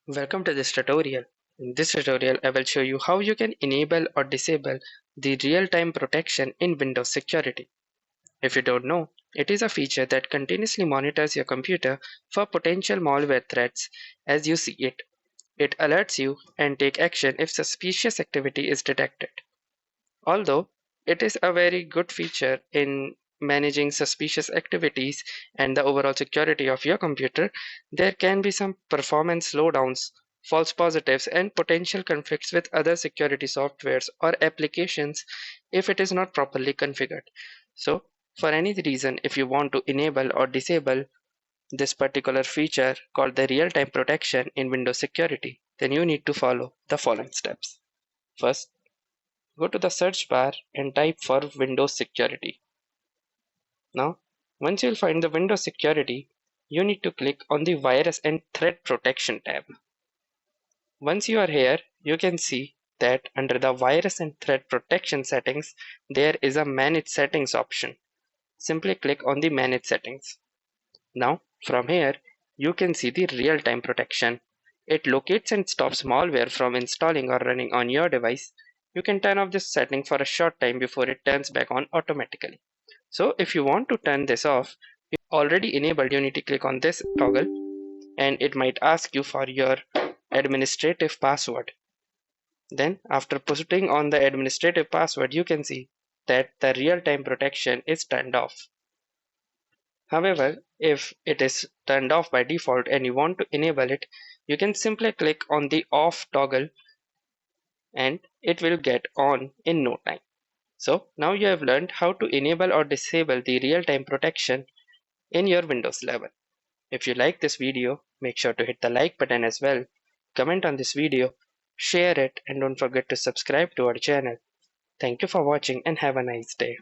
Welcome to this tutorial. In this tutorial, I will show you how you can enable or disable the real-time protection in Windows Security. If you don't know, it is a feature that continuously monitors your computer for potential malware threats as you see it. It alerts you and take action if suspicious activity is detected. Although it is a very good feature in managing suspicious activities and the overall security of your computer, there can be some performance slowdowns, false positives, and potential conflicts with other security softwares or applications if it is not properly configured. So, for any reason, if you want to enable or disable this particular feature called the real-time protection in Windows Security, then you need to follow the following steps. First, go to the search bar and type for Windows Security. Now, once you'll find the Windows Security, you need to click on the Virus and Threat Protection tab. Once you are here, you can see that under the Virus and Threat Protection settings, there is a Manage Settings option. Simply click on the Manage Settings. Now, from here, you can see the real-time protection. It locates and stops malware from installing or running on your device. You can turn off this setting for a short time before it turns back on automatically. So if you want to turn this off, you already enabled, you need to click on this toggle and it might ask you for your administrative password. Then after putting on the administrative password, you can see that the real-time protection is turned off. However, if it is turned off by default and you want to enable it, you can simply click on the off toggle and it will get on in no time. So now you have learned how to enable or disable the real-time protection in your Windows 11. If you like this video, make sure to hit the like button as well, comment on this video, share it, and don't forget to subscribe to our channel. Thank you for watching and have a nice day.